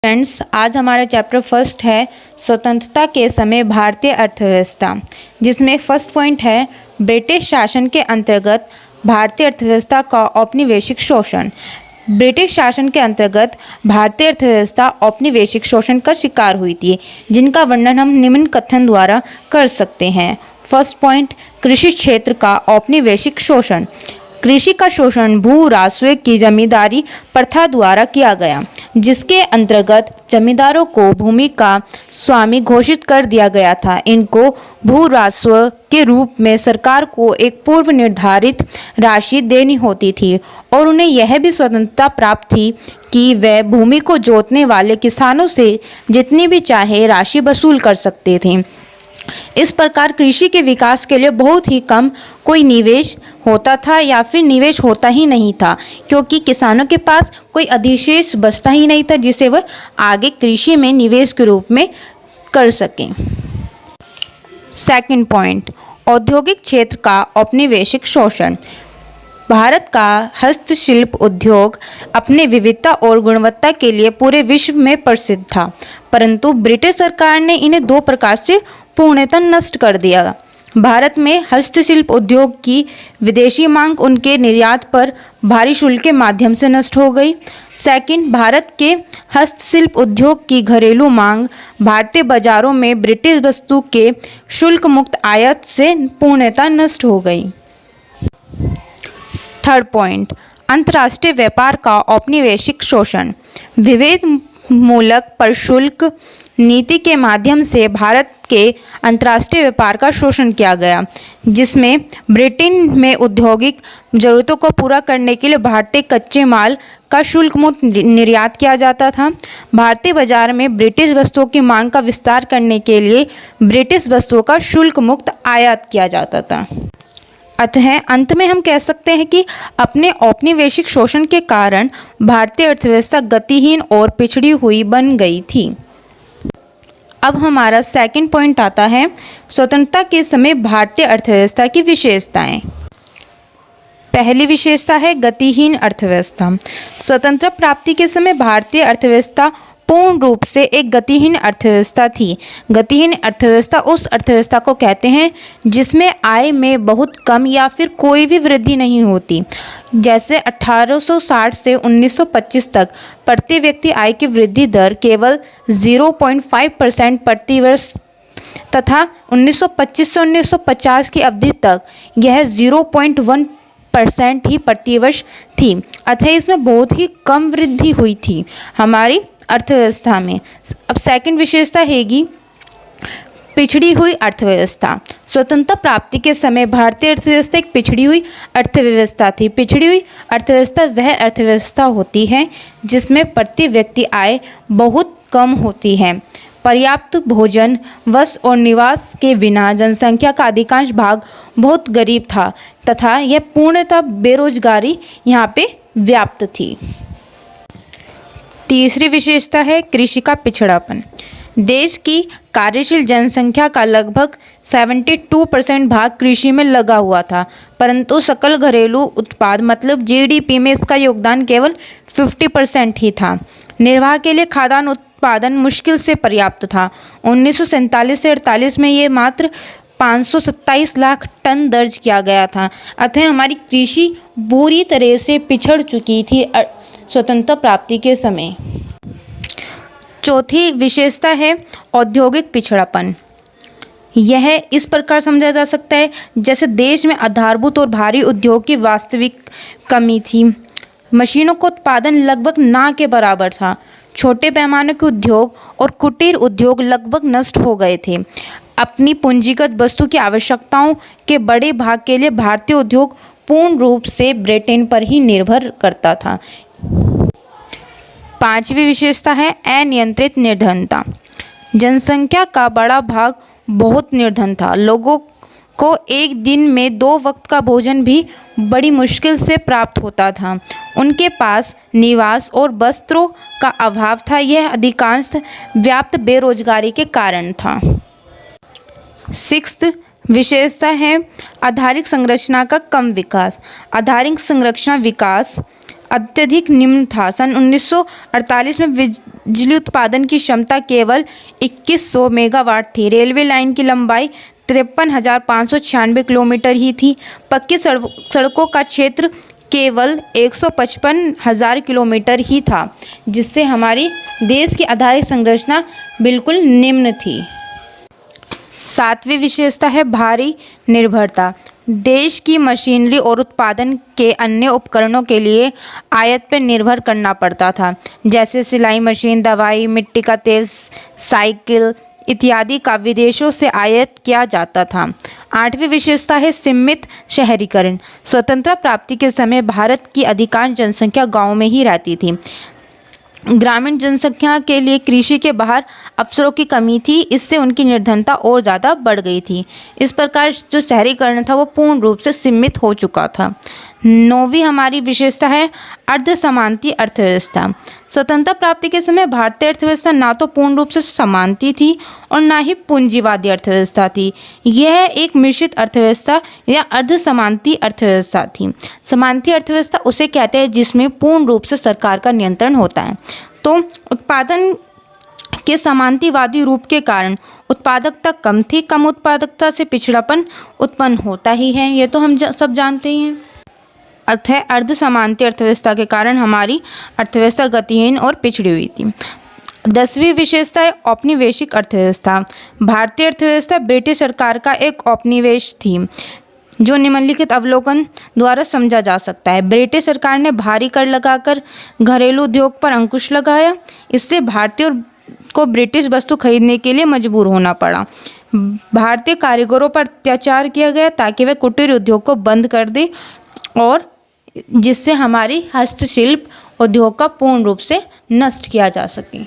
Friends, आज हमारा chapter first है स्वतंत्रता के समय भारतीय अर्थव्यवस्था, जिसमें फर्स्ट पॉइंट है ब्रिटिश शासन के अंतर्गत भारतीय अर्थव्यवस्था का औपनिवेशिक शोषण। ब्रिटिश शासन के अंतर्गत भारतीय अर्थव्यवस्था औपनिवेशिक शोषण का शिकार हुई थी, जिनका वर्णन हम निम्न कथन द्वारा कर सकते हैं। फर्स्ट पॉइंट, कृषि क्षेत्र का औपनिवेशिक शोषण। कृषि का शोषण भू राजस्व की जमींदारी प्रथा द्वारा किया गया, जिसके अंतर्गत जमींदारों को भूमि का स्वामी घोषित कर दिया गया था। इनको भू राजस्व के रूप में सरकार को एक पूर्व निर्धारित राशि देनी होती थी और उन्हें यह भी स्वतंत्रता प्राप्त थी कि वे भूमि को जोतने वाले किसानों से जितनी भी चाहे राशि वसूल कर सकते थे। इस प्रकार कृषि के विकास के लिए बहुत ही कम कोई निवेश होता था या फिर निवेश होता ही नहीं था, क्योंकि किसानों के पास कोई अधिशेष बचता ही नहीं था जिसे वह आगे कृषि में निवेश के रूप में कर सकें। सेकंड पॉइंट, औद्योगिक क्षेत्र का औपनिवेशिक शोषण। भारत का हस्तशिल्प उद्योग अपने विविधता और गुणवत्ता के लिए पूरे विश्व में प्रसिद्ध था, परंतु ब्रिटिश सरकार ने इन्हें दो प्रकार से पूर्णतः नष्ट कर दिया। भारत में हस्तशिल्प उद्योग की विदेशी मांग उनके निर्यात पर भारी शुल्क के माध्यम से नष्ट हो गई। सेकंड, भारत के हस्तशिल्प उद्योग की घरेलू मांग भारतीय बाजारों में ब्रिटिश वस्तु के शुल्क मुक्त आयात से पूर्णतः नष्ट हो गई। थर्ड पॉइंट, अंतर्राष्ट्रीय व्यापार का औपनिवेशिक शोषण। विभेद मूलक प्रशुल्क नीति के माध्यम से भारत के अंतर्राष्ट्रीय व्यापार का शोषण किया गया, जिसमें ब्रिटेन में औद्योगिक जरूरतों को पूरा करने के लिए भारतीय कच्चे माल का शुल्क मुक्त निर्यात किया जाता था। भारतीय बाजार में ब्रिटिश वस्तुओं की मांग का विस्तार करने के लिए ब्रिटिश वस्तुओं का शुल्क मुक्त आयात किया जाता था। अतः अंत में हम कह सकते हैं कि अपने औपनिवेशिक शोषण के कारण भारतीय अर्थव्यवस्था गतिहीन और पिछड़ी हुई बन गई थी। अब हमारा सेकंड पॉइंट आता है स्वतंत्रता के समय भारतीय अर्थव्यवस्था की विशेषताएं। पहली विशेषता है गतिहीन अर्थव्यवस्था। स्वतंत्रता प्राप्ति के समय भारतीय अर्थव्यवस्था पूर्ण रूप से एक गतिहीन अर्थव्यवस्था थी। गतिहीन अर्थव्यवस्था उस अर्थव्यवस्था को कहते हैं जिसमें आय में बहुत कम या फिर कोई भी वृद्धि नहीं होती। जैसे 1860 से 1925 तक प्रति व्यक्ति आय की वृद्धि दर केवल 0.5% प्रति वर्ष तथा 1925 से 1950 की अवधि तक यह 0.1% ही प्रति वर्ष थी। अतः इसमें बहुत ही कम वृद्धि हुई थी हमारी अर्थव्यवस्था में। अब सेकंड विशेषता हैगी पिछड़ी हुई अर्थव्यवस्था। स्वतंत्रता प्राप्ति के समय भारतीय अर्थव्यवस्था एक पिछड़ी हुई अर्थव्यवस्था थी। पिछड़ी हुई अर्थव्यवस्था वह अर्थव्यवस्था होती है जिसमें प्रति व्यक्ति आय बहुत कम होती है। पर्याप्त भोजन, वस्त्र और निवास के बिना जनसंख्या का अधिकांश भाग बहुत गरीब था तथा यह पूर्णतः बेरोजगारी यहाँ पे व्याप्त थी। तीसरी विशेषता है कृषि का पिछड़ापन। देश की कार्यशील जनसंख्या का लगभग 72% भाग कृषि में लगा हुआ था, परंतु सकल घरेलू उत्पाद मतलब जीडीपी में इसका योगदान केवल 50% ही था। निर्वाह के लिए खाद्यान्न उत्पादन मुश्किल से पर्याप्त था। 1947 से 48 में ये मात्र 527 लाख टन दर्ज किया गया था। अतः हमारी कृषि बुरी तरह से पिछड़ चुकी थी स्वतंत्रता प्राप्ति के समय। चौथी विशेषता है औद्योगिक पिछड़ापन। यह इस प्रकार समझा जा सकता है जैसे देश में आधारभूत और भारी उद्योग की वास्तविक कमी थी। मशीनों का उत्पादन लगभग ना के बराबर था। छोटे पैमाने के उद्योग और कुटीर उद्योग लगभग नष्ट हो गए थे। अपनी पूंजीगत वस्तु की आवश्यकताओं के बड़े भाग के लिए भारतीय उद्योग पूर्ण रूप से ब्रिटेन पर ही निर्भर करता था। पांचवी विशेषता है अनियंत्रित निर्धनता। जनसंख्या का बड़ा भाग बहुत निर्धन था। लोगों को एक दिन में 2 वक्त का भोजन भी बड़ी मुश्किल से प्राप्त होता था। उनके पास निवास और वस्त्रों का अभाव था। यह अधिकांश व्याप्त बेरोजगारी के कारण था। सिक्स्थ विशेषता है आधारिक संरचना का कम विकास। आधारिक संरचना विकास अत्यधिक निम्न था। सन 1948 में बिजली उत्पादन की क्षमता केवल 2100 मेगावाट थी। रेलवे लाइन की लंबाई 53,596 किलोमीटर ही थी। पक्की सड़कों का क्षेत्र केवल 155,000 किलोमीटर ही था, जिससे हमारी देश की आधारिक संरचना बिल्कुल निम्न थी। सातवीं विशेषता है भारी निर्भरता। देश की मशीनरी और उत्पादन के अन्य उपकरणों के लिए आयात पर निर्भर करना पड़ता था, जैसे सिलाई मशीन, दवाई, मिट्टी का तेल, साइकिल इत्यादि का विदेशों से आयात किया जाता था। आठवीं विशेषता है सीमित शहरीकरण। स्वतंत्रता प्राप्ति के समय भारत की अधिकांश जनसंख्या गाँव में ही रहती थी। ग्रामीण जनसंख्या के लिए कृषि के बाहर अवसरों की कमी थी, इससे उनकी निर्धनता और ज़्यादा बढ़ गई थी। इस प्रकार जो शहरीकरण था वो पूर्ण रूप से सीमित हो चुका था। नौवीं हमारी विशेषता है अर्धसमानती अर्थव्यवस्था। स्वतंत्रता प्राप्ति के समय भारतीय अर्थव्यवस्था ना तो पूर्ण रूप से समानती थी और ना ही पूंजीवादी अर्थव्यवस्था थी। यह एक मिश्रित अर्थव्यवस्था या अर्धसमानती अर्थव्यवस्था थी। समानती अर्थव्यवस्था उसे कहते हैं जिसमें पूर्ण रूप से सरकार का नियंत्रण होता है। तो उत्पादन के समानतीवादी रूप के कारण उत्पादकता कम थी। कम उत्पादकता से पिछड़ापन उत्पन्न होता ही है, ये तो हम सब जानते ही हैं। अर्थ है अर्धसमानती अर्थव्यवस्था के कारण हमारी अर्थव्यवस्था गतिहीन और पिछड़ी हुई थी। 10वीं विशेषता है औपनिवेशिक अर्थव्यवस्था। भारतीय अर्थव्यवस्था ब्रिटिश सरकार का एक उपनिवेश थी, जो निम्नलिखित अवलोकन द्वारा समझा जा सकता है। ब्रिटिश सरकार ने भारी कर लगाकर घरेलू उद्योग पर अंकुश लगाया। इससे भारतीयों को ब्रिटिश वस्तु खरीदने के लिए मजबूर होना पड़ा। भारतीय कारीगरों पर अत्याचार किया गया ताकि वे कुटीर उद्योग को बंद कर दें, और जिससे हमारी हस्तशिल्प उद्योग का पूर्ण रूप से नष्ट किया जा सके।